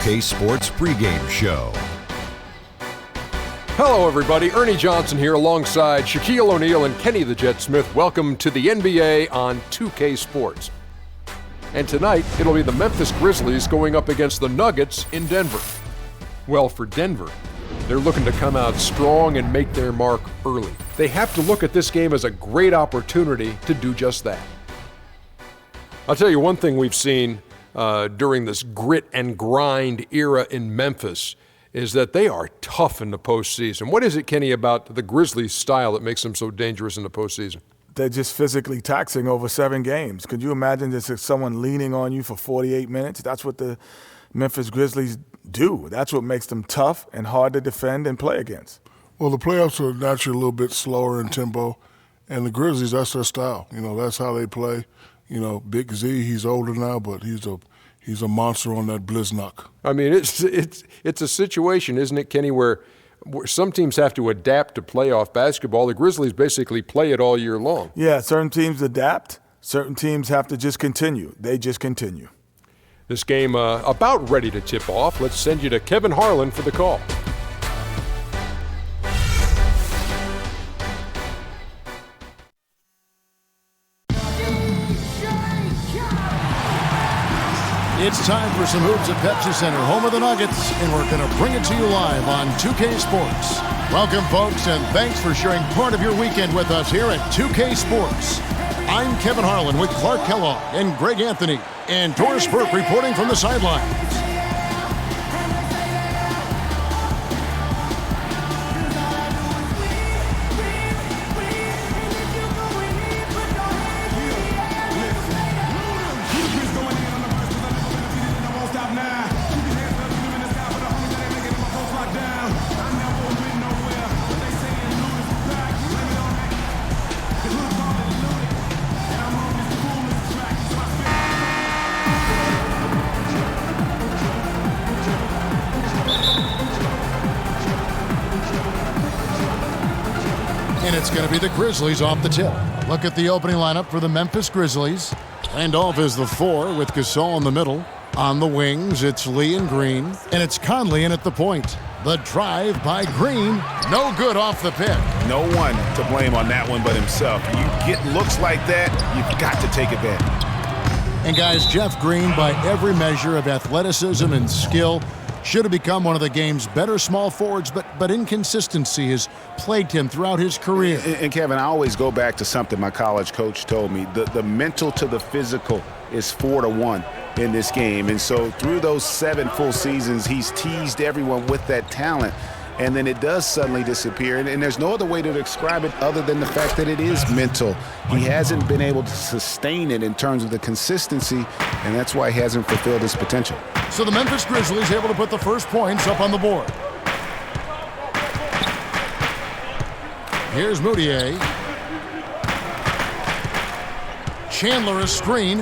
2K Sports pregame show. Hello, everybody. Ernie Johnson here alongside Shaquille O'Neal and Kenny the Jet Smith. Welcome to the NBA on 2K Sports. And tonight, it'll be the Memphis Grizzlies going up against the Nuggets in Denver. Well, for Denver, they're looking to come out strong and make their mark early. They have to look at this game as a great opportunity to do just that. I'll tell you one thing we've seen during this grit and grind era in Memphis is that they are tough in the postseason. What is it, Kenny, about the Grizzlies' style that makes them so dangerous in the postseason? They're just physically taxing over 7 games. Could you imagine just someone leaning on you for 48 minutes? That's what the Memphis Grizzlies do. That's what makes them tough and hard to defend and play against. Well, the playoffs are naturally a little bit slower in tempo, and the Grizzlies, that's their style. You know, that's how they play. You know, Big Z, he's older now, but he's a monster on that blizzknock. I mean, it's a situation, isn't it, Kenny, where some teams have to adapt to playoff basketball. The Grizzlies basically play it all year long. Yeah, certain teams adapt. Certain teams have to just continue. They just continue. This game about ready to tip off. Let's send you to Kevin Harlan for the call. It's time for some hoops at Pepsi Center, home of the Nuggets, and we're going to bring it to you live on 2K Sports. Welcome, folks, and thanks for sharing part of your weekend with us here at 2K Sports. I'm Kevin Harlan with Clark Kellogg and Greg Anthony, and Doris Burke reporting from the sidelines. And it's going to be the Grizzlies off the tip. Look at the opening lineup for the Memphis Grizzlies. Randolph is the 4 with Gasol in the middle. On the wings, it's Lee and Green. And it's Conley in at the point. The drive by Green. No good off the pick. No one to blame on that one but himself. You get looks like that, you've got to take advantage. And guys, Jeff Green, by every measure of athleticism and skill, should have become one of the game's better small forwards, but inconsistency has plagued him throughout his career. And Kevin, I always go back to something my college coach told me. The mental to the physical is 4-1 in this game. And so through those 7 full seasons, he's teased everyone with that talent. And then it does suddenly disappear. And there's no other way to describe it other than the fact that it is mental. He hasn't been able to sustain it in terms of the consistency, and that's why he hasn't fulfilled his potential. So the Memphis Grizzlies able to put the first points up on the board. Here's Moutier. Chandler a screen.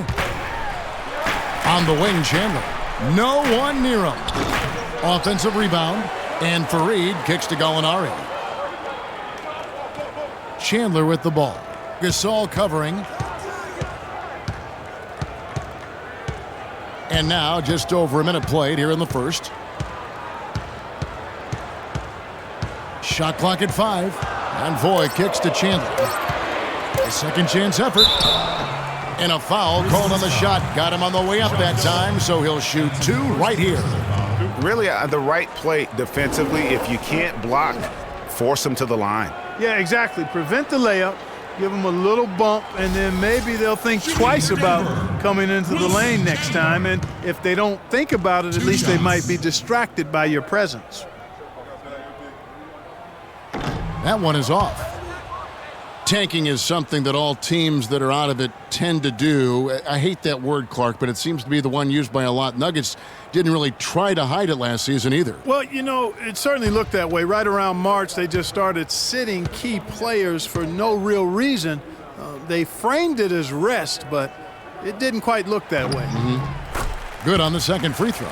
On the wing, Chandler. No one near him. Offensive rebound. And Fareed kicks to Gallinari. Chandler with the ball. Gasol covering. And now just over a minute played here in the first. Shot clock at 5. And Voy kicks to Chandler. A second chance effort. And a foul called on the shot. Got him on the way up that time, so he'll shoot 2 right here. Really, the right play defensively. If you can't block, force them to the line. Yeah, exactly. Prevent the layup, give them a little bump, and then maybe they'll think twice about coming into the lane next time. And if they don't think about it, at least they might be distracted by your presence. That one is off. Tanking is something that all teams that are out of it tend to do. I hate that word, Clark, but it seems to be the one used by a lot. Nuggets didn't really try to hide it last season either. Well, you know, it certainly looked that way. Right around March, they just started sitting key players for no real reason. They framed it as rest, but it didn't quite look that way. Good on the second free throw.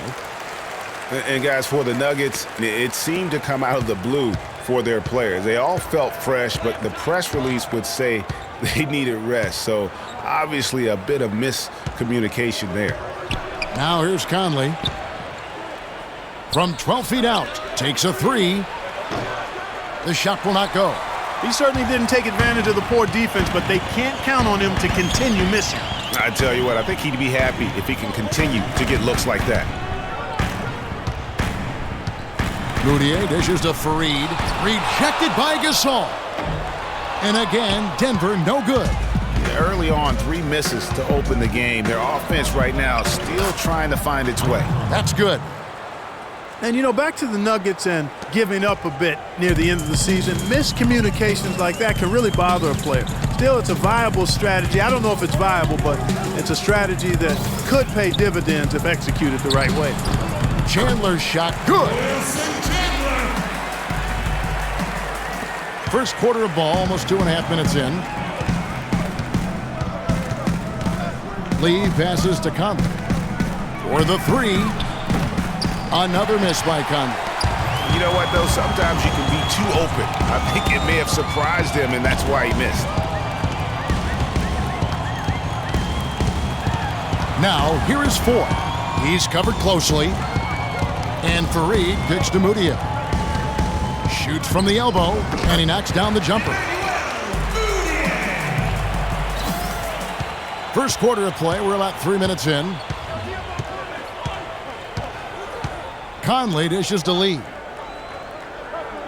And guys, for the Nuggets, it seemed to come out of the blue for their players. They all felt fresh, but the press release would say they needed rest. So obviously a bit of miscommunication there. Now here's Conley. From 12 feet out, takes a three. The shot will not go. He certainly didn't take advantage of the poor defense, but they can't count on him to continue missing. I tell you what, I think he'd be happy if he can continue to get looks like that. Moutier dishes to Fareed. Rejected by Gasol. And again, Denver no good. Early on, 3 misses to open the game. Their offense right now still trying to find its way. That's good. And, you know, back to the Nuggets and giving up a bit near the end of the season, miscommunications like that can really bother a player. Still, it's a viable strategy. I don't know if it's viable, but it's a strategy that could pay dividends if executed the right way. Chandler's shot, good. First quarter of ball, almost 2.5 minutes in. Lee passes to Conley for the three. Another miss by Conley. You know what, though? Sometimes you can be too open. I think it may have surprised him, and that's why he missed. Now, here is 4. He's covered closely. And Fareed pitched to Moutier. Shoots from the elbow, and he knocks down the jumper. First quarter of play, we're about 3 minutes in. Conley dishes to Lee.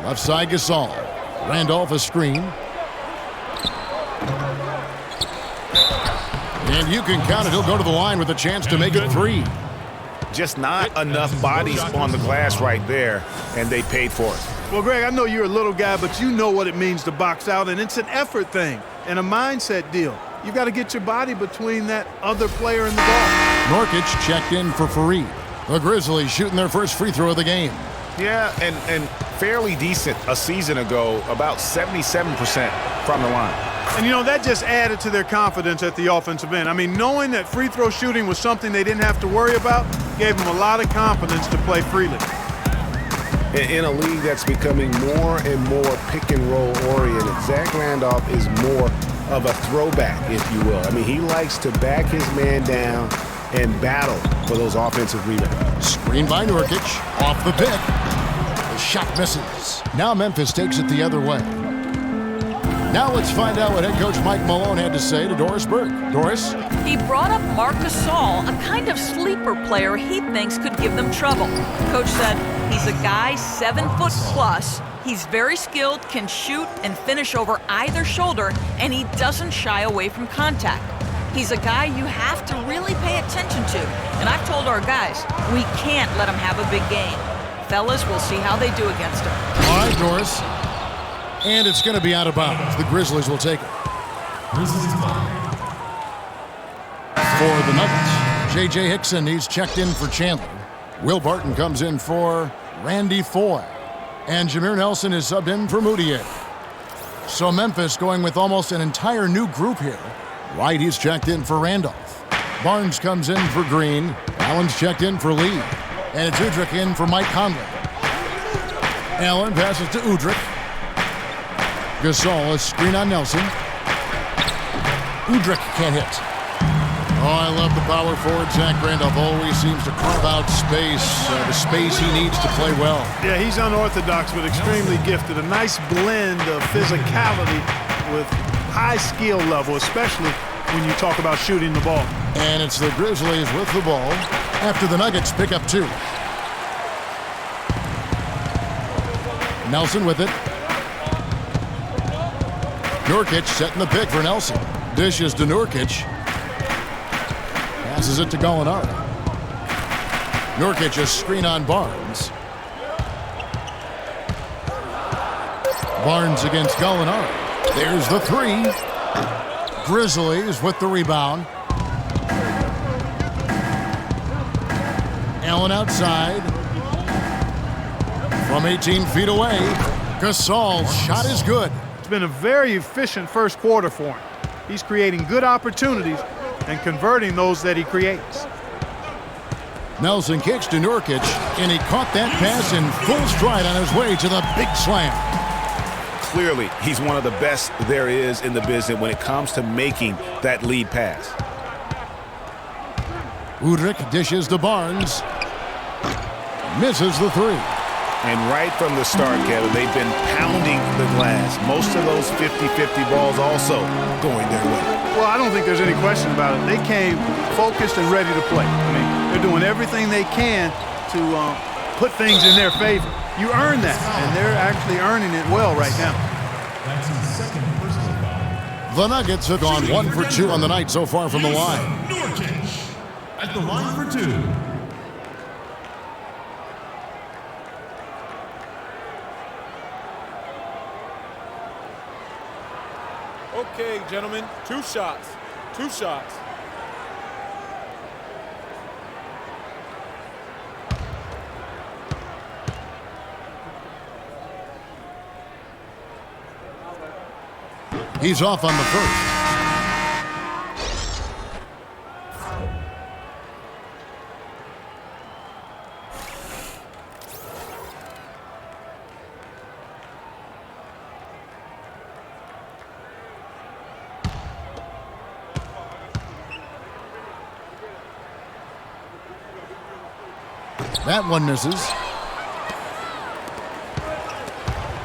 Left side Gasol. Randolph a screen. And you can count it. He'll go to the line with a chance to make it 3. Just not enough bodies on the glass right there, and they paid for it. Well, Greg, I know you're a little guy, but you know what it means to box out, and it's an effort thing and a mindset deal. You've got to get your body between that other player and the ball. Norkic checked in for Fareed. The Grizzlies shooting their first free throw of the game. Yeah, and fairly decent a season ago, about 77% from the line. And, you know, that just added to their confidence at the offensive end. I mean, knowing that free throw shooting was something they didn't have to worry about gave them a lot of confidence to play freely. In a league that's becoming more and more pick-and-roll oriented, Zach Randolph is more of a throwback, if you will. I mean, he likes to back his man down and battle for those offensive rebounds. Screen by Nurkic, off the pick. The shot misses. Now Memphis takes it the other way. Now let's find out what head coach Mike Malone had to say to Doris Burke. Doris? He brought up Marc Gasol, a kind of sleeper player he thinks could give them trouble. Coach said he's a guy 7 foot plus. He's very skilled, can shoot and finish over either shoulder, and he doesn't shy away from contact. He's a guy you have to really pay attention to. And I've told our guys, we can't let him have a big game. Fellas, we'll see how they do against him. All right, Doris. And it's going to be out of bounds. The Grizzlies will take it. For the Nuggets, J.J. Hickson, he's checked in for Chandler. Will Barton comes in for Randy Foye. And Jameer Nelson is subbed in for Moutier. So Memphis going with almost an entire new group here. White, he's checked in for Randolph. Barnes comes in for Green. Allen's checked in for Lee. And it's Udrich in for Mike Conley. Allen passes to Udrich. Gasol, a screen on Nelson. Udrich can't hit. Oh, I love the power forward. Zach Randolph always seems to carve out space, the space he needs to play well. Yeah, he's unorthodox but extremely gifted. A nice blend of physicality with high skill level, especially when you talk about shooting the ball. And it's the Grizzlies with the ball after the Nuggets pick up 2. Nelson with it. Nurkic setting the pick for Nelson. Dishes to Nurkic. Passes it to Gallinari. Nurkic a screen on Barnes. Barnes against Gallinari. There's the 3. Grizzlies with the rebound. Allen outside. From 18 feet away. Gasol's shot is good. It's been a very efficient first quarter for him. He's creating good opportunities and converting those that he creates. Nelson kicks to Nurkic, and he caught that pass in full stride on his way to the big slam. Clearly, he's one of the best there is in the business when it comes to making that lead pass. Udrich dishes to Barnes. Misses the three. And right from the start, Kevin, they've been pounding the glass. Most of those 50-50 balls also going their way. Well, I don't think there's any question about it. They came focused and ready to play. I mean, they're doing everything they can to put things in their favor. You earn that, and they're actually earning it well right now. That's his second personal foul. The Nuggets have gone 1 for 2 on the night so far from the line. Nurkic at the line for 2. Okay, gentlemen, 2 shots. 2 shots. He's off on the first. That one misses.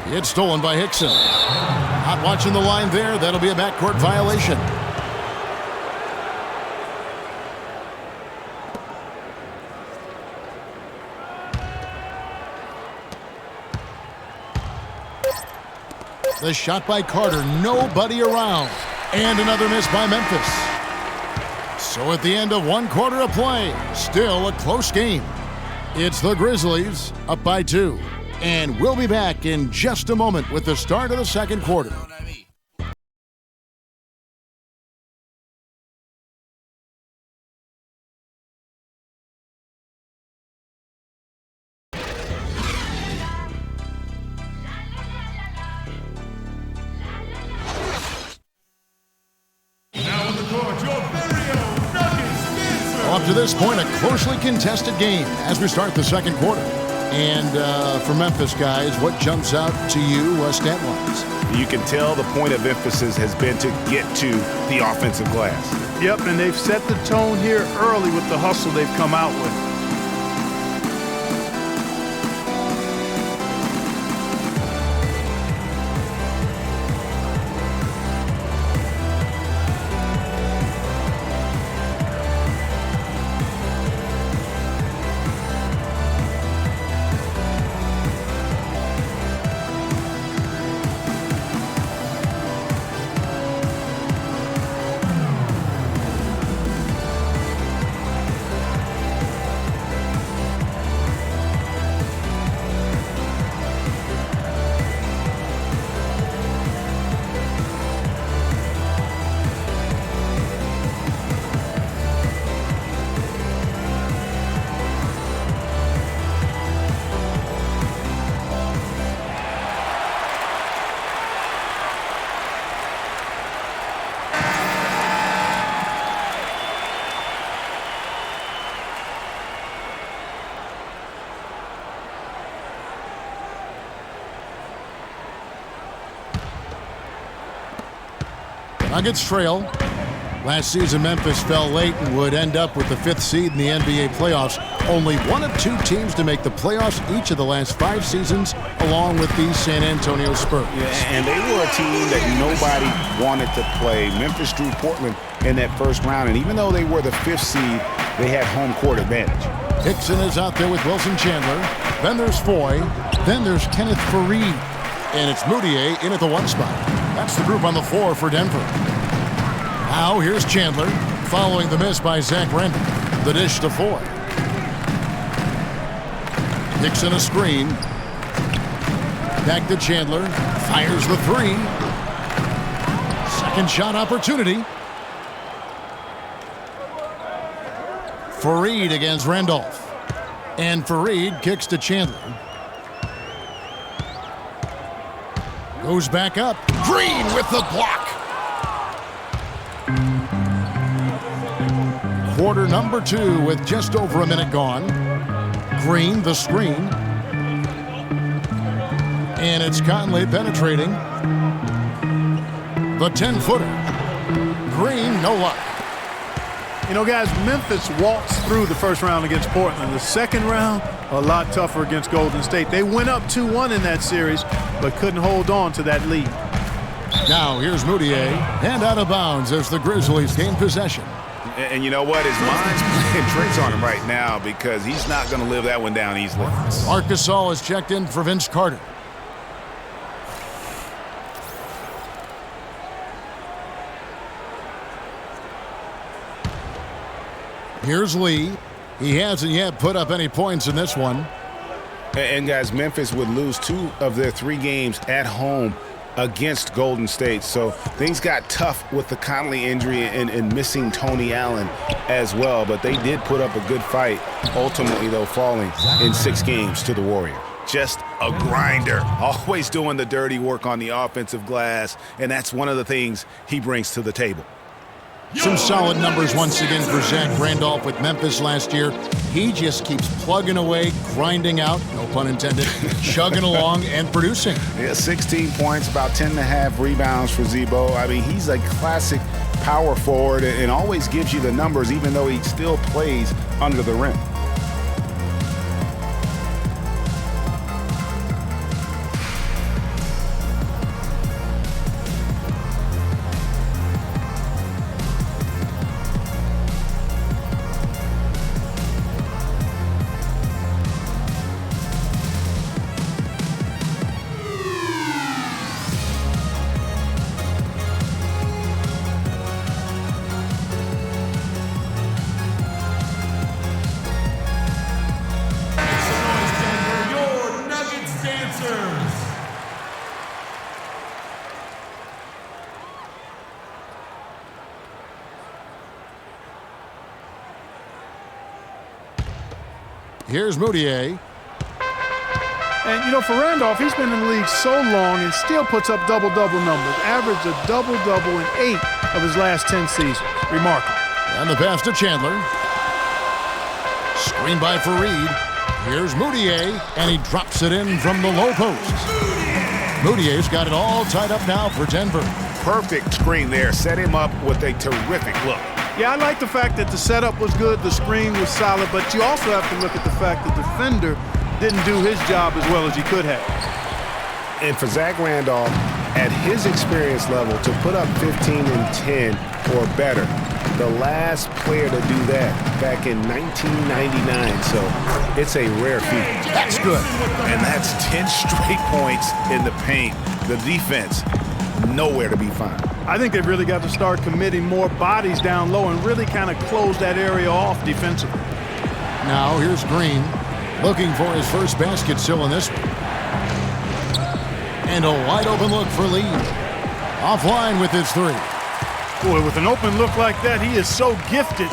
It's stolen by Hickson. Not watching the line there. That'll be a backcourt violation. The shot by Carter. Nobody around. And another miss by Memphis. So at the end of 1 quarter of play, still a close game. It's the Grizzlies up by 2. And we'll be back in just a moment with the start of the second quarter. Now on the court, your very own Nuggets dancer. Up to this point, a closely contested game as we start the second quarter. And for Memphis, guys, what jumps out to you stat-wise? You can tell the point of emphasis has been to get to the offensive glass. Yep, and they've set the tone here early with the hustle they've come out with. Nuggets trail. Last season, Memphis fell late and would end up with the 5th seed in the NBA playoffs. Only one of 2 teams to make the playoffs each of the last 5 seasons, along with the San Antonio Spurs. Yeah, and they were a team that nobody wanted to play. Memphis drew Portland in that first round, and even though they were the 5th seed, they had home court advantage. Hickson is out there with Wilson Chandler. Then there's Foy. Then there's Kenneth Faried. And it's Moutier in at the 1 spot. That's the group on the floor for Denver. Now here's Chandler, following the miss by Zach Randall. The dish to Foy. Hickson a screen. Back to Chandler. Fires the 3. Second shot opportunity. Faried against Randolph. And Faried kicks to Chandler. Goes back up. Green with the block. Quarter number 2 with just over a minute gone. Green the screen. And it's Conley penetrating. The 10-footer. Green, no luck. You know, guys, Memphis walks through the first round against Portland. The second round, a lot tougher against Golden State. They went up 2-1 in that series, but couldn't hold on to that lead. Now here's Moutier, and out of bounds as the Grizzlies gain possession. And you know what? His mind's playing tricks on him right now because he's not going to live that one down easily. Marc Gasol is checked in for Vince Carter. Here's Lee. He hasn't yet put up any points in this one. And guys, Memphis would lose 2 of their 3 games at home against Golden State. So things got tough with the Conley injury and missing Tony Allen as well. But they did put up a good fight, ultimately, though, falling in 6 games to the Warriors. Just a grinder, always doing the dirty work on the offensive glass. And that's one of the things he brings to the table. Some solid numbers once again for Zach Randolph with Memphis last year. He just keeps plugging away, grinding out, no pun intended, chugging along and producing. Yeah, 16 points, about 10.5 rebounds for Zebo. I mean, he's a classic power forward and always gives you the numbers even though he still plays under the rim. Here's Moutier. And, you know, for Randolph, he's been in the league so long and still puts up double-double numbers. Averaged a double-double in 8 of his last 10 seasons. Remarkable. And the pass to Chandler. Screen by Fareed. Here's Moutier, and he drops it in from the low post. Moutier's got it all tied up now for Denver. Perfect screen there. Set him up with a terrific look. Yeah, I like the fact that the setup was good, the screen was solid, but you also have to look at the fact the defender didn't do his job as well as he could have. And for Zach Randolph, at his experience level, to put up 15 and 10 or better, the last player to do that back in 1999, so it's a rare feat. That's good. And that's 10 straight points in the paint. The defense, nowhere to be found. I think they've really got to start committing more bodies down low and really kind of close that area off defensively. Now here's Green, looking for his first basket still in this one. And a wide open look for Lee. Offline with his 3. Boy, with an open look like that, he is so gifted.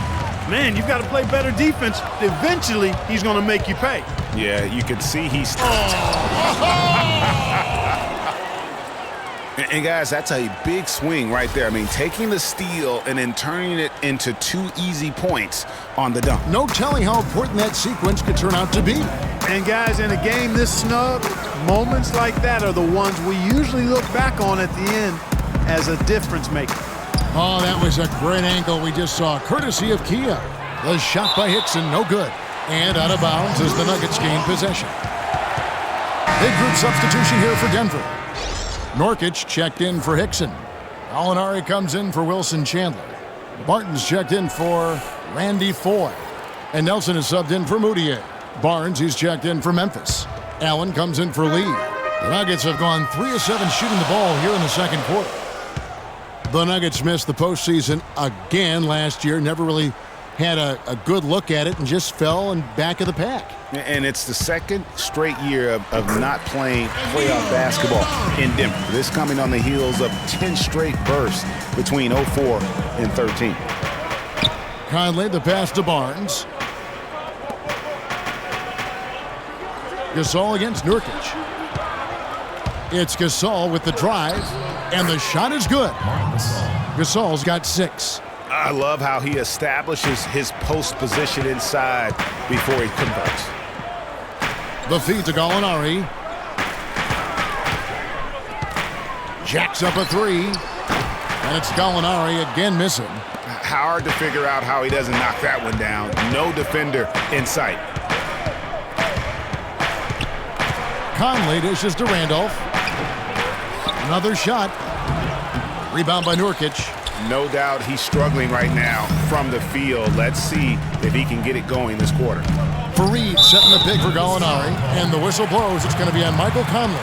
Man, you've got to play better defense. Eventually, he's going to make you pay. Yeah, you can see he's... And guys, that's a big swing right there. I mean, taking the steal and then turning it into 2 easy points on the dunk. No telling how important that sequence could turn out to be. And guys, in a game this snug, moments like that are the ones we usually look back on at the end as a difference maker. Oh, that was a great angle we just saw, courtesy of Kia. The shot by Hickson, no good. And out of bounds as the Nuggets gain possession. Big group substitution here for Denver. Nurkic checked in for Hickson. Gallinari comes in for Wilson Chandler. Barton's checked in for Randy Foy. And Nelson is subbed in for Moutier. Barnes, he's checked in for Memphis. Allen comes in for Lee. The Nuggets have gone 3 of 7 shooting the ball here in the second quarter. The Nuggets missed the postseason again last year. Never really had a good look at it and just fell in back of the pack. And it's the second straight year of not playing playoff basketball in Denver. This coming on the heels of 10 straight bursts between 04 and 13. Conley, the pass to Barnes. Gasol against Nurkic. It's Gasol with the drive, and the shot is good. Gasol's got 6. I love how he establishes his post position inside before he converts. The feed to Gallinari. Jacks up a 3. And it's Gallinari again missing. hard to figure out how he doesn't knock that one down. No defender in sight. Conley dishes to Randolph. Another shot. Rebound by Nurkic. No doubt he's struggling right now from the field. Let's see if he can get it going this quarter. Fareed setting the pick for Gallinari, and the whistle blows. It's going to be on Michael Conley.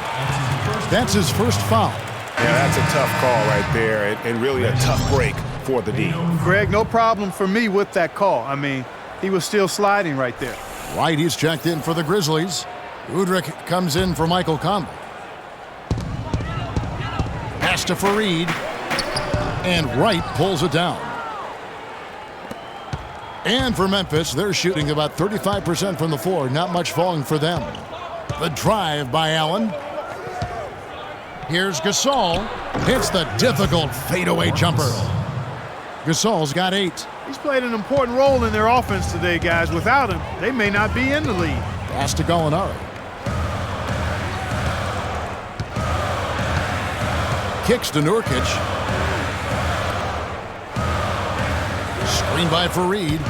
That's his first foul. Yeah, that's a tough call right there, and really a tough break for the D. Greg, no problem for me with that call. I mean, he was still sliding right there. White, he's checked in for the Grizzlies. Udrih comes in for Michael Conley. Pass to Fareed. And Wright pulls it down. And for Memphis, they're shooting about 35% from the floor. Not much falling for them. The drive by Allen. Here's Gasol. Hits the difficult fadeaway jumper. Gasol's got 8. He's played an important role in their offense today, guys. Without him, they may not be in the lead. Pass to Gallinari. Kicks to Nurkic. Screen by Fareed.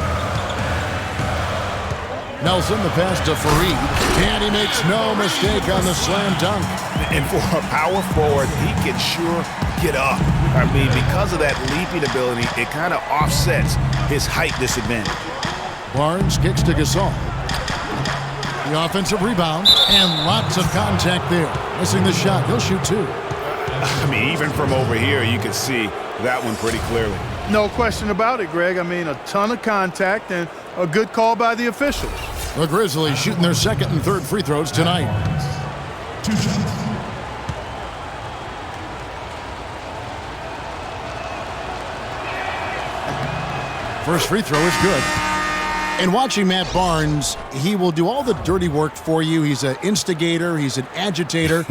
Nelson, the pass to Fareed. And he makes no mistake on the slam dunk. And for a power forward, he can sure get up. I mean, because of that leaping ability, it kind of offsets his height disadvantage. Barnes kicks to Gasol. The offensive rebound, and lots of contact there. Missing the shot. He'll shoot 2. I mean, even from over here, you can see that one pretty clearly. No question about it, Greg. I mean, a ton of contact and a good call by the officials. The Grizzlies shooting their second and third free throws tonight. 2 shots. First free throw is good. And watching Matt Barnes, he will do all the dirty work for you. He's an instigator. He's an agitator,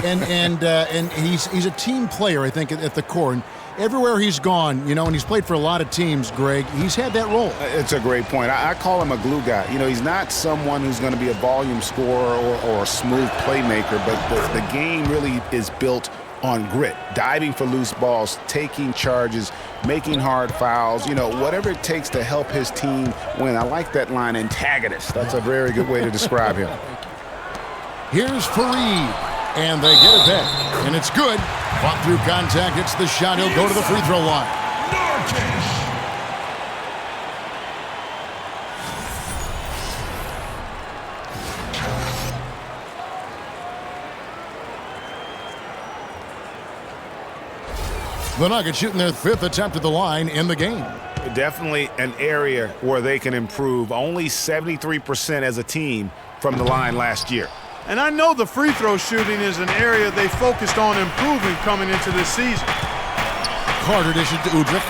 and he's a team player. I think at the core. And everywhere he's gone, you know, and he's played for a lot of teams. Greg, he's had that role. It's a great point. I call him a glue guy. You know, he's not someone who's going to be a volume scorer or a smooth playmaker, but the game really is built on grit, diving for loose balls, taking charges, making hard fouls, you know, whatever it takes to help his team win. I like that line, antagonist. That's a very good way to describe him. Here's Fareed, and they get it back, and it's good. Fought through contact, hits the shot, he'll go to the free throw line. The Nuggets shooting their 5th attempt at the line in the game. Definitely an area where they can improve. Only 73% as a team from the line last year. And I know the free throw shooting is an area they focused on improving coming into this season. Carter dishes to Udrih.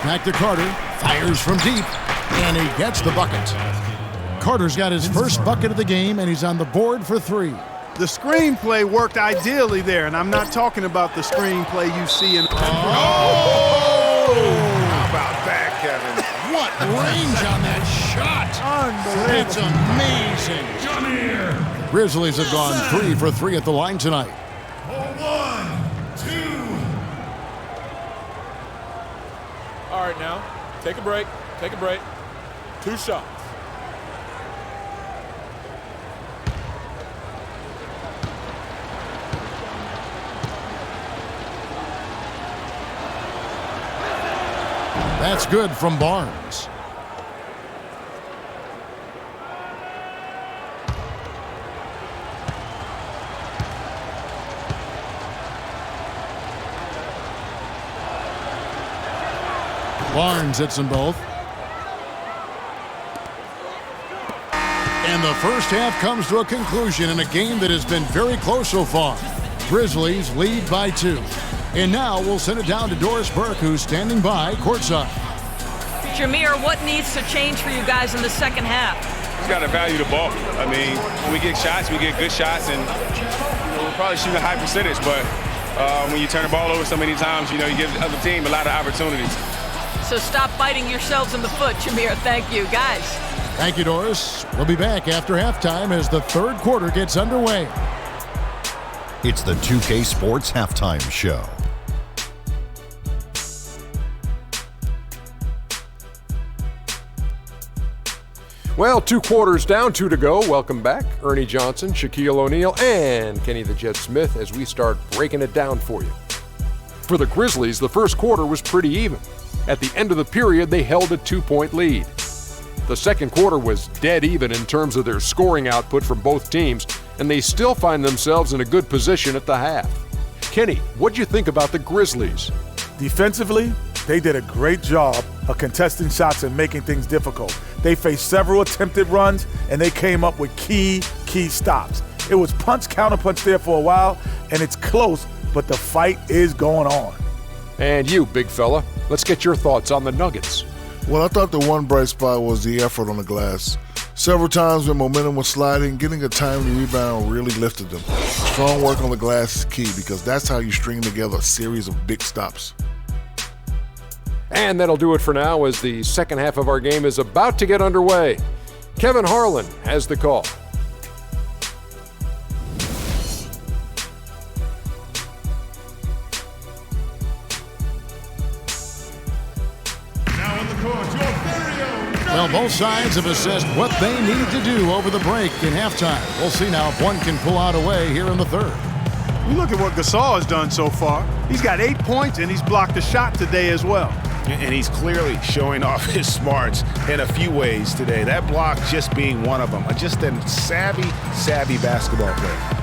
Back to Carter. Fires from deep. And he gets the bucket. Carter's got his first bucket of the game, and he's on the board for 3. The screenplay worked ideally there, and I'm not talking about the screenplay you see in... Oh! How about that, Kevin? What range on that shot! Unbelievable. That's amazing. Grizzlies have gone 3 for 3 at the line tonight. 1, 2. All right, now, take a break. Take a break. 2 shots. That's good from Barnes. Barnes hits them both. And the first half comes to a conclusion in a game that has been very close so far. Grizzlies lead by 2. And now we'll send it down to Doris Burke, who's standing by courtside. Jameer, what needs to change for you guys in the second half? Just got to value the ball. I mean, when we get shots, we get good shots, and we're probably shooting a high percentage, but when you turn the ball over so many times, you know, you give the other team a lot of opportunities. So stop biting yourselves in the foot, Jameer. Thank you, guys. Thank you, Doris. We'll be back after halftime as the third quarter gets underway. It's the 2K Sports Halftime Show. Well, 2 quarters down, 2 to go. Welcome back, Ernie Johnson, Shaquille O'Neal, and Kenny the Jet Smith as we start breaking it down for you. For the Grizzlies, the first quarter was pretty even. At the end of the period, they held a 2-point lead. The second quarter was dead even in terms of their scoring output from both teams, and they still find themselves in a good position at the half. Kenny, what'd you think about the Grizzlies? Defensively, they did a great job of contesting shots and making things difficult. They faced several attempted runs, and they came up with key stops. It was punch, counterpunch there for a while, and it's close, but the fight is going on. And you, big fella, let's get your thoughts on the Nuggets. Well, I thought the one bright spot was the effort on the glass. Several times when momentum was sliding, getting a timely rebound really lifted them. Strong work on the glass is key because that's how you string together a series of big stops. And that'll do it for now as the second half of our game is about to get underway. Kevin Harlan has the call. Well, both sides have assessed what they need to do over the break in halftime. We'll see now if one can pull out a way here in the third. You look at what Gasol has done so far. He's got 8 points, and he's blocked a shot today as well. And he's clearly showing off his smarts in a few ways today. That block just being one of them. Just a savvy basketball player.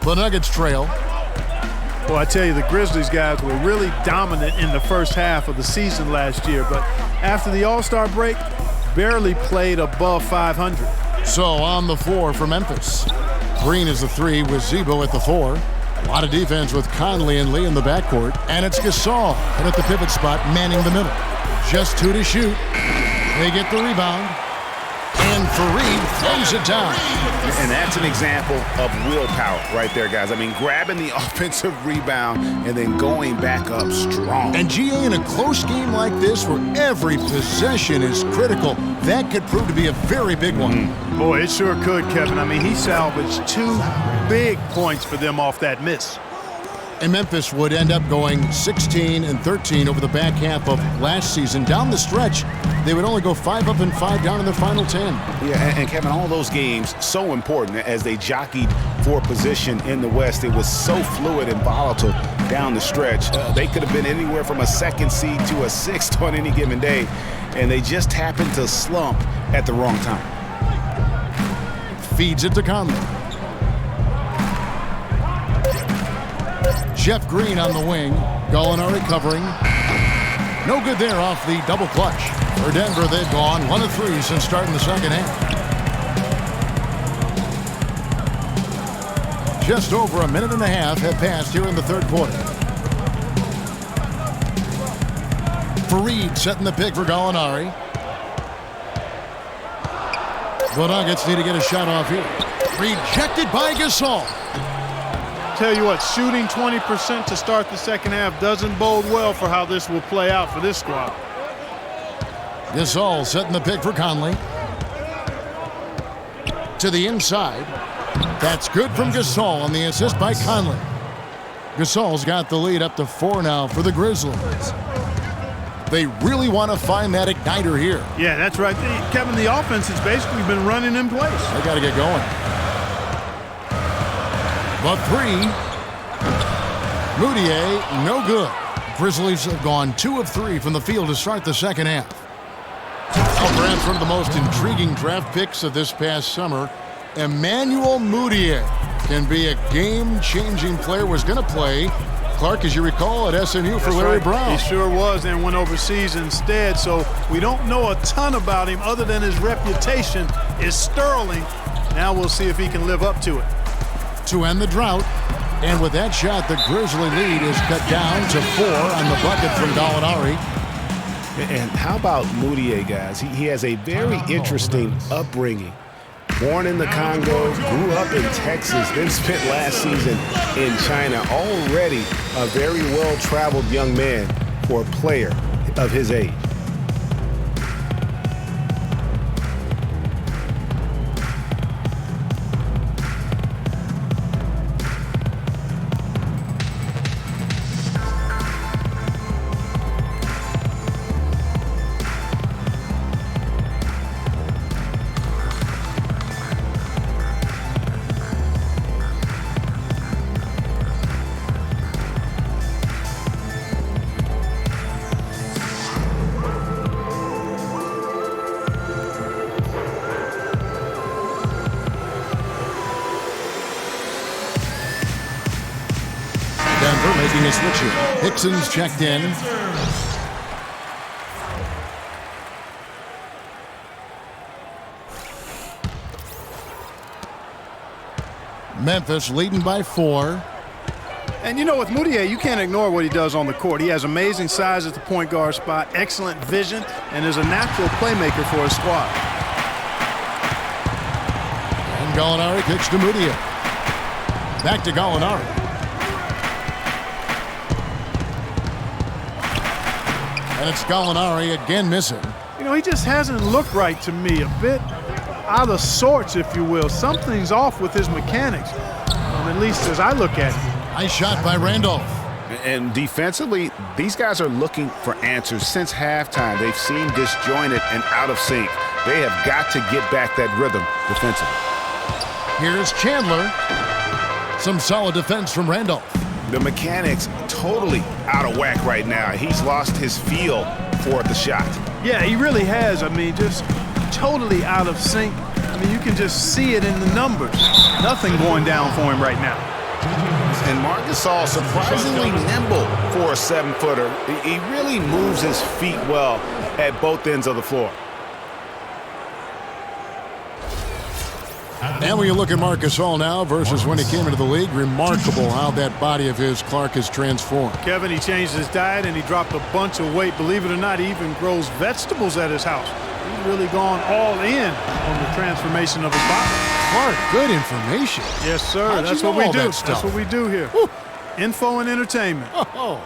The Nuggets trail. Well, I tell you, the Grizzlies guys were really dominant in the first half of the season last year, but after the All-Star break, barely played above 500. So on the floor for Memphis. Green is the 3 with Zebo at the 4. A lot of defense with Conley and Lee in the backcourt. And it's Gasol and at the pivot spot, manning the middle. Just 2 to shoot. They get the rebound. And Fareed throws it down. And that's an example of willpower right there, guys. I mean, grabbing the offensive rebound and then going back up strong. And GA, in a close game like this where every possession is critical, that could prove to be a very big one. Boy, it sure could, Kevin. I mean, he salvaged 2 big points for them off that miss. And Memphis would end up going 16-13 over the back half of last season. Down the stretch, they would only go 5 up and 5 down in the final 10. Yeah, and Kevin, all those games, so important as they jockeyed for position in the West. It was so fluid and volatile down the stretch. They could have been anywhere from a 2nd seed to a 6th on any given day, and they just happened to slump at the wrong time. Feeds it to Conley. Jeff Green on the wing. Gallinari covering. No good there off the double clutch. For Denver, they've gone 1 of 3 since starting the second half. Just over a minute and a half have passed here in the third quarter. Fareed setting the pick for Gallinari. The Nuggets need to get a shot off here. Rejected by Gasol. Tell you what, shooting 20% to start the second half doesn't bode well for how this will play out for this squad. Gasol setting the pick for Conley. To the inside. That's good from Gasol on the assist by Conley. Gasol's got the lead up to 4 now for the Grizzlies. They really want to find that igniter here. Yeah, that's right. Kevin, the offense has basically been running in place. They got to get going. The three. Moutier, no good. Grizzlies have gone 2 of 3 from the field to start the second half. Now perhaps one of the most intriguing draft picks of this past summer, Emmanuel Moutier, can be a game-changing player. Was going to play, Clark, as you recall, at SMU for Larry Brown. He sure was, and went overseas instead. So we don't know a ton about him other than his reputation is sterling. Now we'll see if he can live up to it. To end the drought. And with that shot, the Grizzly lead is cut down to 4 on the bucket from Gallinari. And how about Moutier, guys? He has a very interesting upbringing. Born in the Congo, grew up in Texas, then spent last season in China. Already a very well-traveled young man for a player of his age. Making a switch here. Hickson's checked in. Memphis leading by 4. And you know, with Moutier, you can't ignore what he does on the court. He has amazing size at the point guard spot, excellent vision, and is a natural playmaker for his squad. And Gallinari kicks to Moutier. Back to Gallinari. And it's Gallinari again missing. You know, he just hasn't looked right to me. A bit out of sorts, if you will. Something's off with his mechanics, at least as I look at it. Nice shot by Randolph. And defensively, these guys are looking for answers. Since halftime, they've seemed disjointed and out of sync. They have got to get back that rhythm defensively. Here's Chandler. Some solid defense from Randolph. The mechanics totally out of whack right now. He's lost his feel for the shot. Yeah, he really has. I mean, just totally out of sync. I mean, you can just see it in the numbers. Nothing going down for him right now. And Marc Gasol, surprisingly nimble for a 7-footer. He really moves his feet well at both ends of the floor. And when you look at Marc Gasol now versus when he came into the league, remarkable how that body of his, Clark, has transformed. Kevin, he changed his diet and he dropped a bunch of weight. Believe it or not, he even grows vegetables at his house. He's really gone all in on the transformation of his body. Clark, good information. Yes, sir. How'd That's you what we know do. that stuff? That's what we do here. Woo. Info and entertainment. Oh.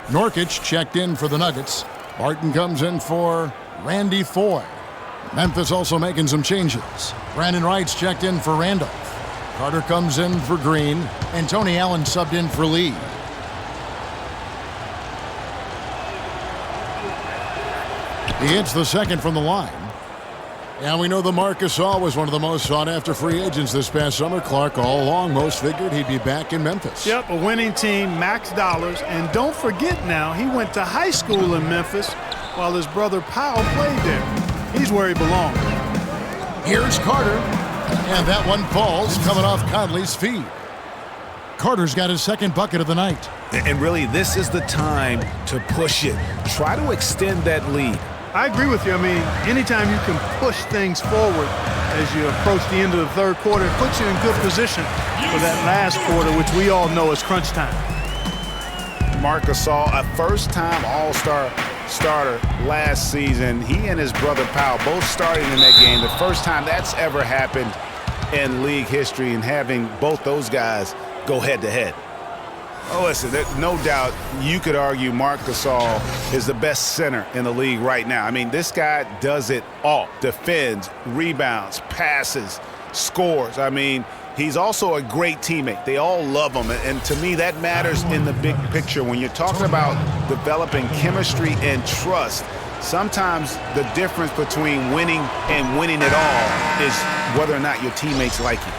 Norkic checked in for the Nuggets. Barton comes in for Randy Foye. Memphis also making some changes. Brandon Wright's checked in for Randolph. Carter comes in for Green. And Tony Allen subbed in for Lee. He hits the second from the line. And we know that Marc Gasol was one of the most sought-after free agents this past summer. Clark, all along, most figured he'd be back in Memphis. Yep, a winning team, max dollars. And don't forget now, he went to high school in Memphis while his brother Powell played there. He's where he belongs. Here's Carter. And that one falls, coming off Conley's feet. Carter's got his second bucket of the night. And really, this is the time to push it. Try to extend that lead. I agree with you. I mean, anytime you can push things forward as you approach the end of the third quarter, it puts you in good position for that last quarter, which we all know is crunch time. Marc Gasol, a first-time All-Star starter last season. He and his brother Powell both starting in that game. The first time that's ever happened in league history, and having both those guys go head-to-head. Oh, listen, no doubt you could argue Marc Gasol is the best center in the league right now. I mean, this guy does it all. Defends, rebounds, passes, scores. I mean, He's also a great teammate. They all love him, and to me, that matters in the big picture. When you're talking about developing chemistry and trust, sometimes the difference between winning and winning it all is whether or not your teammates like you.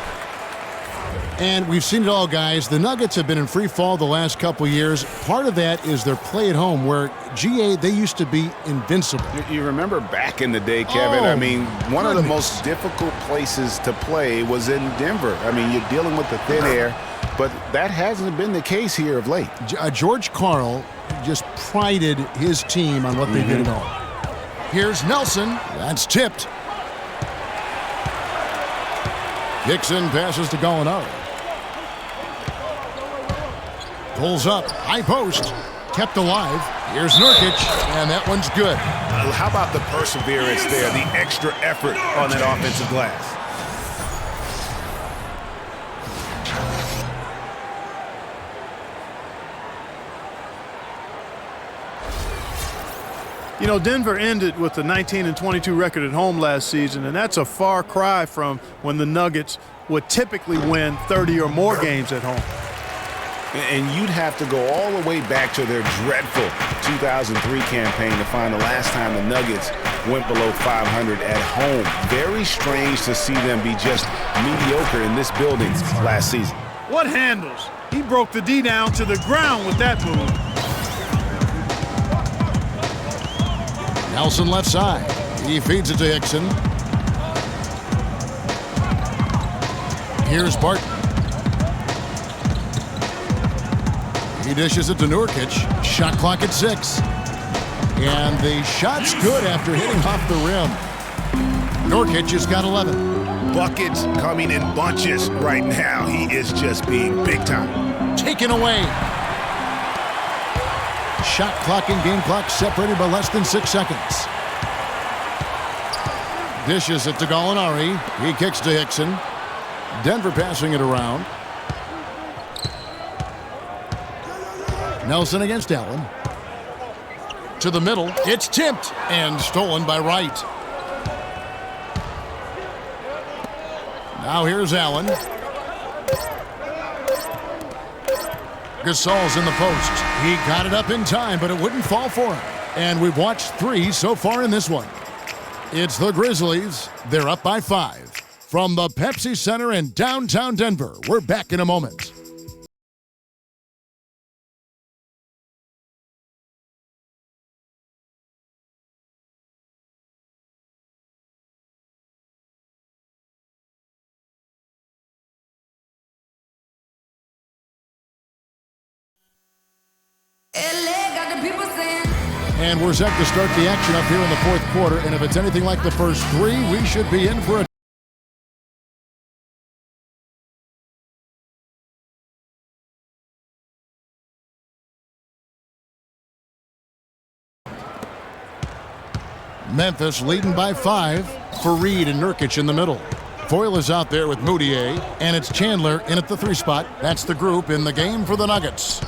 And we've seen it all, guys. The Nuggets have been in free fall the last couple years. Part of that is their play at home, where, GA, they used to be invincible. You remember back in the day, Kevin, Oh, I mean, one of the goodness. most difficult places to play was in Denver. I mean, you're dealing with the thin air, but that hasn't been the case here of late. George Karl just prided his team on what they did at home. Here's Nelson. That's tipped. Dixon passes to Gallinari. Pulls up, high post, kept alive. Here's Nurkic, and that one's good. How about the perseverance there, the extra effort on that offensive glass? You know, Denver ended with a 19-22 record at home last season, and that's a far cry from when the Nuggets would typically win 30 or more games at home. And you'd have to go all the way back to their dreadful 2003 campaign to find the last time the Nuggets went below 500 at home. Very strange to see them be just mediocre in this building last season. What handles? He broke the D down to the ground with that move. Nelson left side. He feeds it to Hickson. Here's Barton. He dishes it to Nurkic. Shot clock at 6. And the shot's good after hitting off the rim. Nurkic has got 11. Buckets coming in bunches right now. He is just being big time. Taken away. Shot clock and game clock separated by less than 6 seconds. Dishes it to Gallinari. He kicks to Hickson. Denver passing it around. Nelson against Allen. To the middle. It's tipped and stolen by Wright. Now here's Allen. Gasol's in the post. He got it up in time, but it wouldn't fall for him. And we've watched 3 so far in this one. It's the Grizzlies. They're up by 5. From the Pepsi Center in downtown Denver, we're back in a moment. And we're set to start the action up here in the fourth quarter. And if it's anything like the first 3, we should be in for a Memphis leading by 5. Fareed and Nurkic in the middle. Foyle is out there with Moutier, and it's Chandler in at the 3 spot. That's the group in the game for the Nuggets.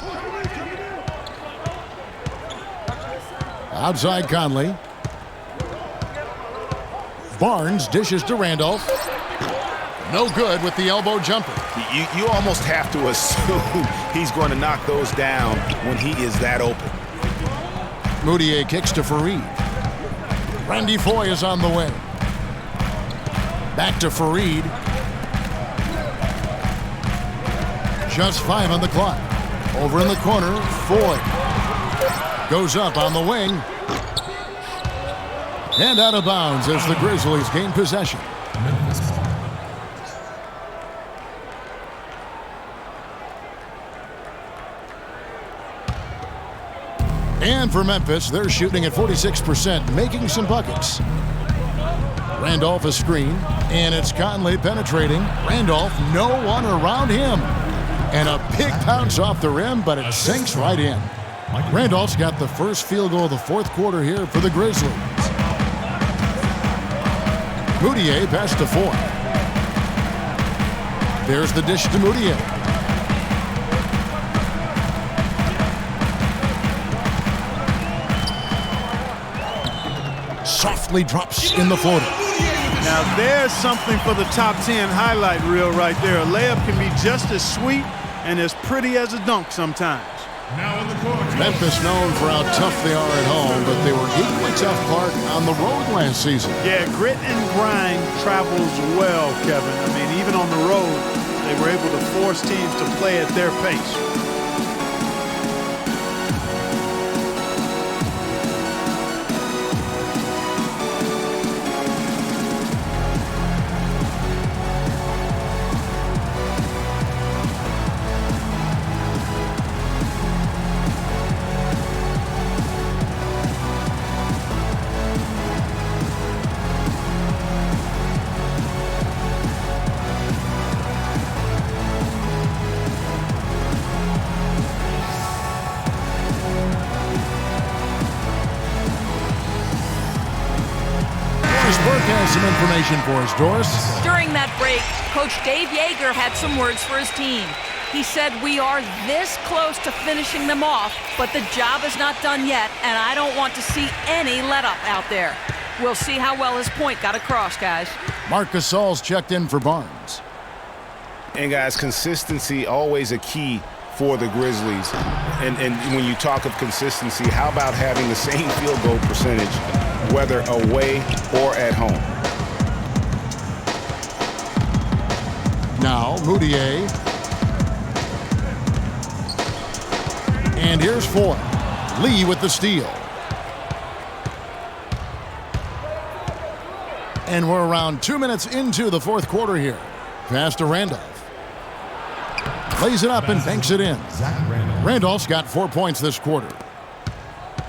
Outside Conley. Barnes dishes to Randolph. No good with the elbow jumper. You almost have to assume he's going to knock those down when he is that open. Moutier kicks to Fareed. Randy Foye is on the way. Back to Fareed. Just 5 on the clock. Over in the corner, Foye. Goes up on the wing. And out of bounds as the Grizzlies gain possession. And for Memphis, they're shooting at 46%, making some buckets. Randolph a screen, and it's Conley penetrating. Randolph, no one around him. And a big bounce off the rim, but it sinks right in. Randolph's got the first field goal of the fourth quarter here for the Grizzlies. Moutier passed to Foye. There's the dish to Moutier. Softly drops in the floater. Now there's something for the top 10 highlight reel right there. A layup can be just as sweet and as pretty as a dunk sometimes. Now in the court. Memphis known for how tough they are at home, but they were equally tough, Clark, on the road last season. Yeah, grit and grind travels well, Kevin. I mean, even on the road, they were able to force teams to play at their pace. Burke has some information for us, Doris. During that break, Coach Dave Yeager had some words for his team. He said, "We are this close to finishing them off, but the job is not done yet, and I don't want to see any let-up out there." We'll see how well his point got across, guys. Marc Gasol's checked in for Barnes. And guys, consistency always a key for the Grizzlies. And when you talk of consistency, how about having the same field goal percentage, whether away or at home? Now, Moutier. And here's Foy. Lee with the steal. And we're around 2 minutes into the fourth quarter here. Pass to Randolph. Lays it up and banks it in. Randolph's got 4 points this quarter.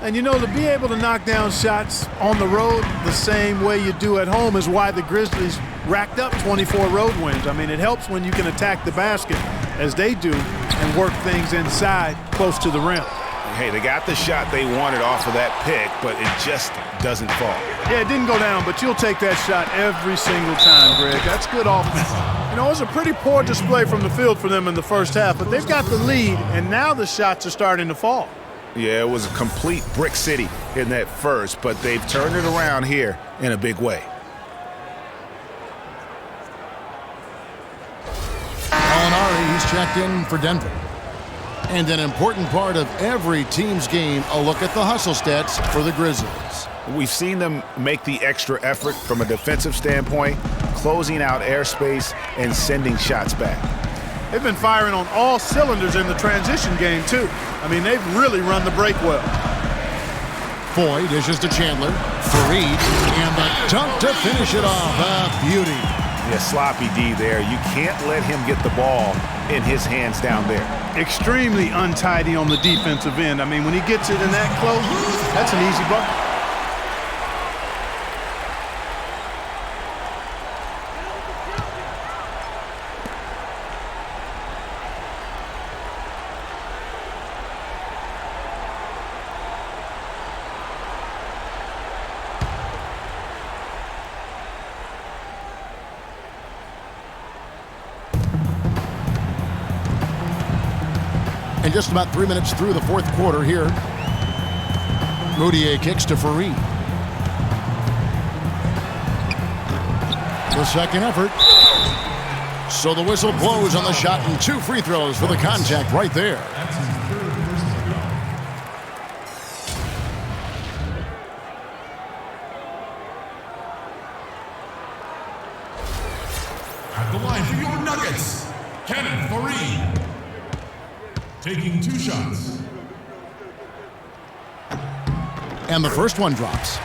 And you know, to be able to knock down shots on the road the same way you do at home is why the Grizzlies racked up 24 road wins. I mean, it helps when you can attack the basket as they do and work things inside close to the rim. Hey, they got the shot they wanted off of that pick, but it just doesn't fall. Yeah, it didn't go down, but you'll take that shot every single time, Greg. That's good offense. You know, it was a pretty poor display from the field for them in the first half, but they've got the lead, and now the shots are starting to fall. Yeah, it was a complete brick city in that first, but they've turned it around here in a big way. Molinari, he's checked in for Denver. And an important part of every team's game, a look at the hustle stats for the Grizzlies. We've seen them make the extra effort from a defensive standpoint, closing out airspace and sending shots back. They've been firing on all cylinders in the transition game, too. I mean, they've really run the break well. Foy dishes to Chandler. Fareed, and the dunk to finish it off. A beauty. Yeah, sloppy D there. You can't let him get the ball in his hands down there. Extremely untidy on the defensive end. I mean, when he gets it in that close, that's an easy bucket. And just about 3 minutes through the fourth quarter here. Moutier kicks to Fareed. The second effort. So the whistle blows on the shot and 2 free throws for the contact right there. At the line for your Nuggets, Kenneth Fareed. Taking 2 shots. And the first one drops.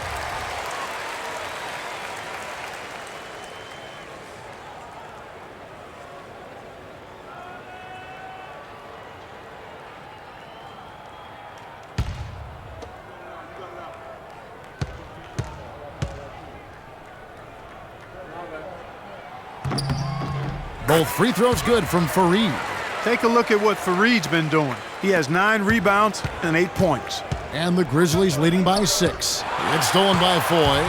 Both free throws good from Fareed. Take a look at what Fareed's been doing. He has 9 rebounds and 8 points. And the Grizzlies leading by 6. It's stolen by Foy.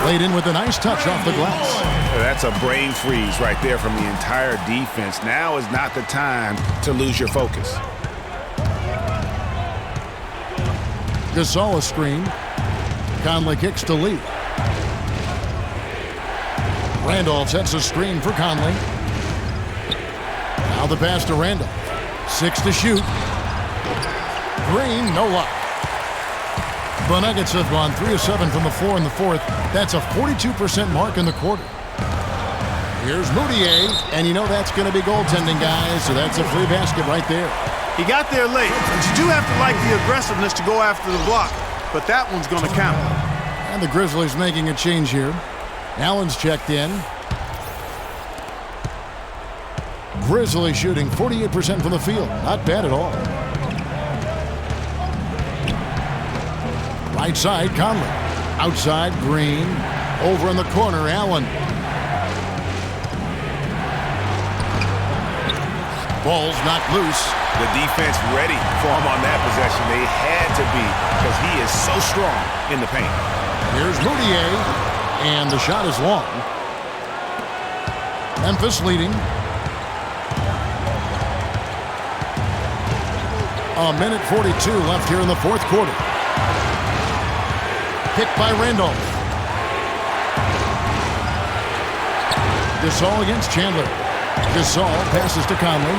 Laid in with a nice touch off the glass. That's a brain freeze right there from the entire defense. Now is not the time to lose your focus. Gasol a screen. Conley kicks to Lee. Randolph sets a screen for Conley. Now the pass to Randolph. 6 to shoot. Green, no luck. The Nuggets have gone 3 of 7 from the floor in the fourth. That's a 42% mark in the quarter. Here's Moutier, and you know that's going to be goaltending, guys, so that's a free basket right there. He got there late, but you do have to like the aggressiveness to go after the block, but that one's going to count. And the Grizzlies making a change here. Allen's checked in. Grizzlies shooting 48% from the field. Not bad at all. Right side, Conley. Outside, Green. Over in the corner, Allen. Ball's knocked loose. The defense ready for him on that possession. They had to be because he is so strong in the paint. Here's Moutier, and the shot is long. Memphis leading. A minute 42 left here in the fourth quarter. Picked by Randolph. Gasol against Chandler. Gasol passes to Conley.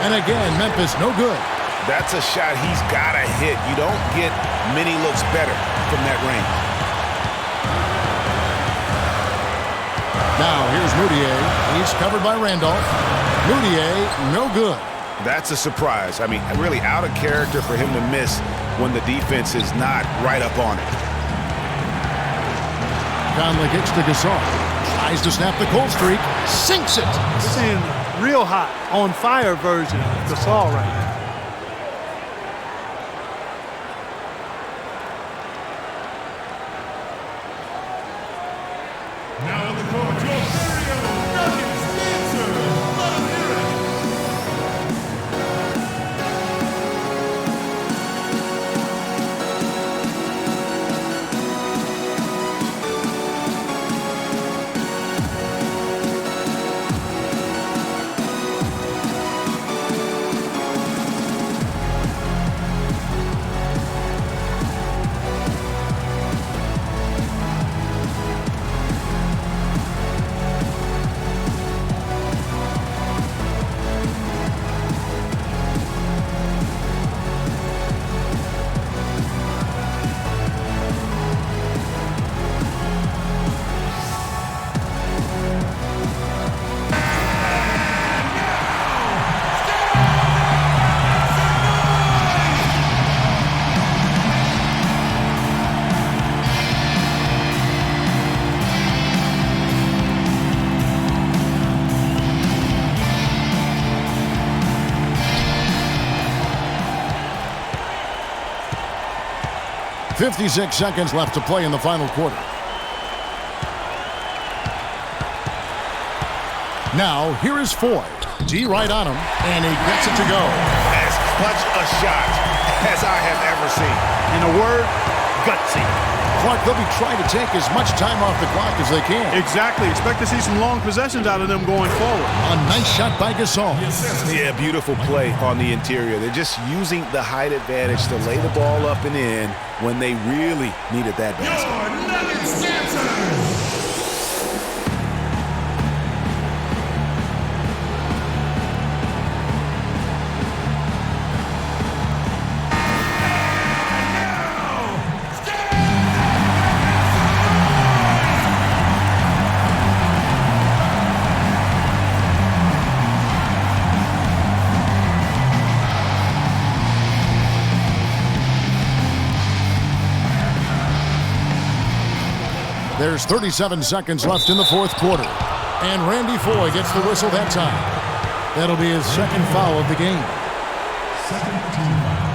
And again, Memphis no good. That's a shot he's got to hit. You don't get many looks better from that range. Now here's Moutier. He's covered by Randolph. Moutier, no good. That's a surprise. I mean, really out of character for him to miss when the defense is not right up on it. Conley kicks to Gasol. Tries to snap the cold streak. Sinks it. We're seeing real hot, on fire version of Gasol right now. Now in the court, your Ontario Nuggets dancer. Let him hear it. .56 seconds left to play in the final quarter. Now, here is Foy. D right on him, and he gets it to go. As clutch a shot as I have ever seen. In a word, gutsy. Clark, they'll be trying to take as much time off the clock as they can. Exactly. Expect to see some long possessions out of them going forward. A nice shot by Gasol. Yeah, beautiful play on the interior. They're just using the height advantage to lay the ball up and in when they really needed that basket. Your Nuggets dancers. There's 37 seconds left in the fourth quarter. And Randy Foy gets the whistle that time. That'll be his second foul of the game. Second team foul.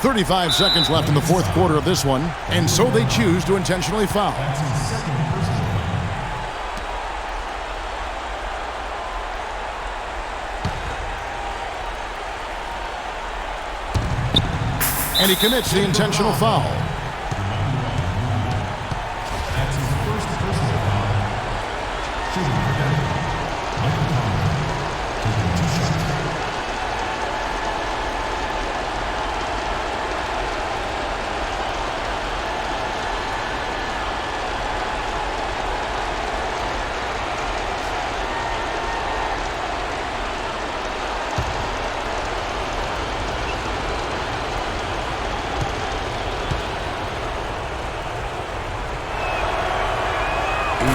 35 seconds left in the fourth quarter of this one, and so they choose to intentionally foul. That's his second personal foul. And he commits the intentional foul. That's his first personal foul. Shooting for Denver. Michael Conley taking 2 shots.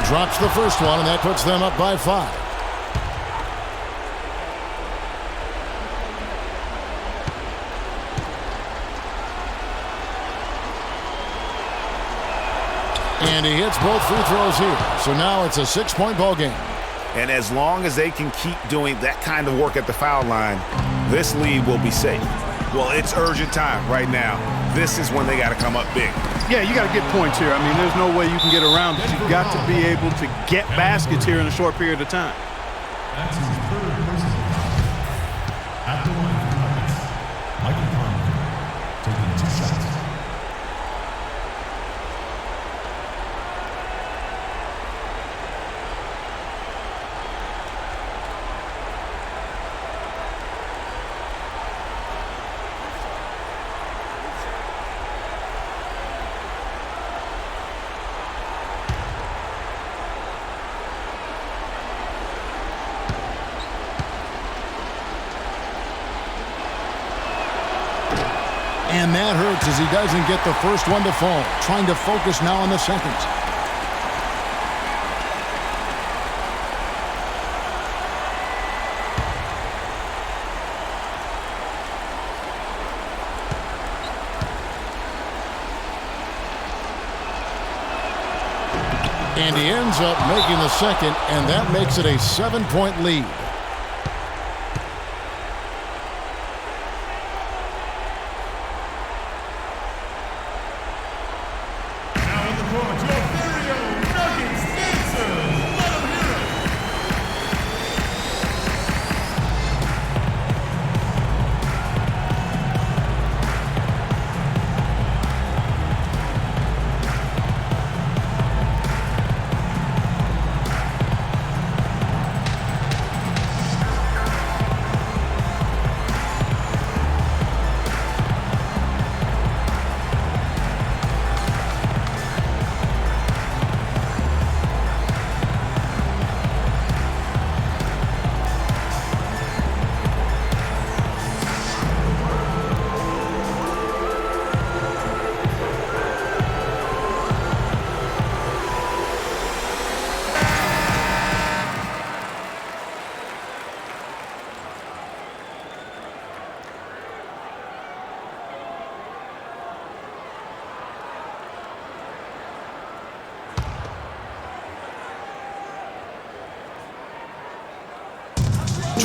drops the first one, and that puts them up by 5. And he hits both free throws here. So now it's a 6-point ball game. And as long as they can keep doing that kind of work at the foul line, this lead will be safe. Well, it's urgent time right now. This is when they got to come up big. Yeah, you got to get points here. I mean, there's no way you can get around it. You've got to be able to get baskets here in a short period of time. That's his third personal foul. At the line for Nuggets, Michael Conley taking 2 shots. And that hurts as he doesn't get the first one to fall. Trying to focus now on the second. And he ends up making the second, and that makes it a 7-point lead.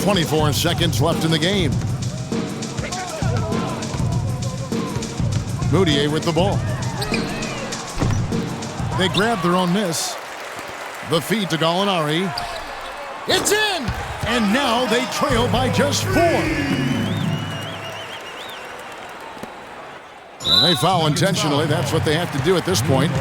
.24 seconds left in the game. Moutier with the ball. They grab their own miss. The feed to Gallinari. It's in! And now they trail by just 4. And they foul intentionally. That's what they have to do at this point.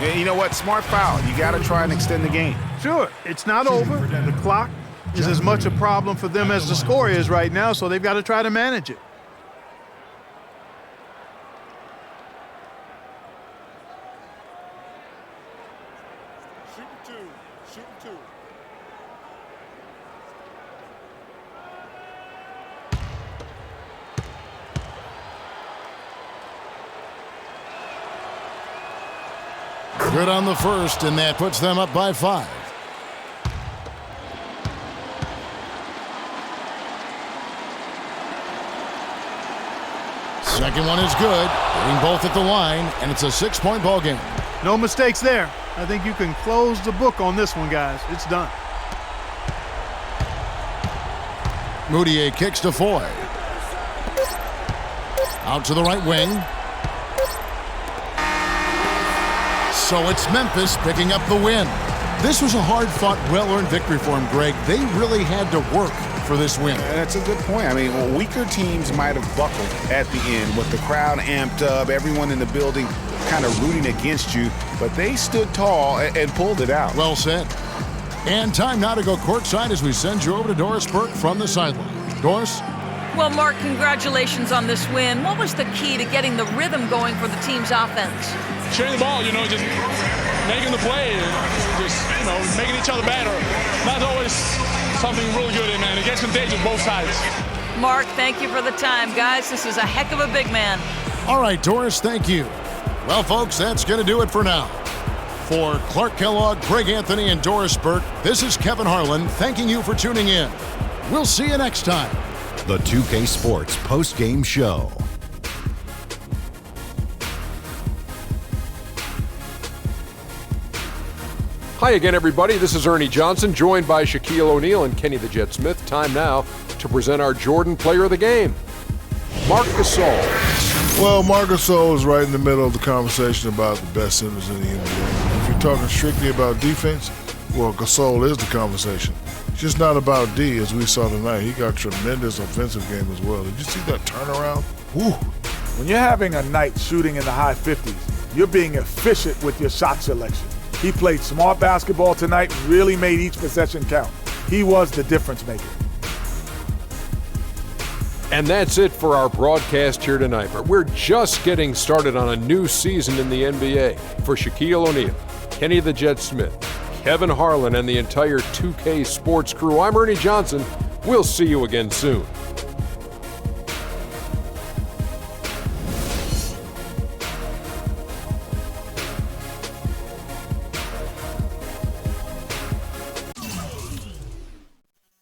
And you know what? Smart foul. You got to try and extend the game. Sure, it's not over. The clock is as much a problem for them as the score is right now, so they've got to try to manage it. Shooting two. Good on the first, and that puts them up by 5. Second one is good. Hitting both at the line, and it's a 6-point ball game. No mistakes there. I think you can close the book on this one, guys. It's done. Moutier kicks to Foy. Out to the right wing. So it's Memphis picking up the win. This was a hard-fought, well-earned victory for him, Greg. They really had to work for this win. That's a good point. I mean, weaker teams might have buckled at the end with the crowd amped up, everyone in the building kind of rooting against you, but they stood tall and pulled it out. Well said. And time now to go courtside as we send you over to Doris Burke from the sideline. Doris? Well, Mark, congratulations on this win. What was the key to getting the rhythm going for the team's offense? Sharing the ball, just making the play, just, making each other better. That's always something really good, man. It gets contagious both sides. Mark, thank you for the time. Guys, this is a heck of a big man. All right, Doris, thank you. Well, folks, that's going to do it for now. For Clark Kellogg, Greg Anthony, and Doris Burke, this is Kevin Harlan thanking you for tuning in. We'll see you next time. The 2K Sports post-game show. Hi again, everybody. This is Ernie Johnson, joined by Shaquille O'Neal and Kenny the Jet Smith. Time now to present our Jordan Player of the Game, Marc Gasol. Well, Marc Gasol is right in the middle of the conversation about the best centers in the NBA. If you're talking strictly about defense, well, Gasol is the conversation. It's just not about D, as we saw tonight. He got tremendous offensive game as well. Did you see that turnaround? Woo! When you're having a night shooting in the high 50s, you're being efficient with your shot selection. He played smart basketball tonight and really made each possession count. He was the difference maker. And that's it for our broadcast here tonight. But we're just getting started on a new season in the NBA. For Shaquille O'Neal, Kenny the Jet Smith, Kevin Harlan, and the entire 2K Sports crew, I'm Ernie Johnson. We'll see you again soon.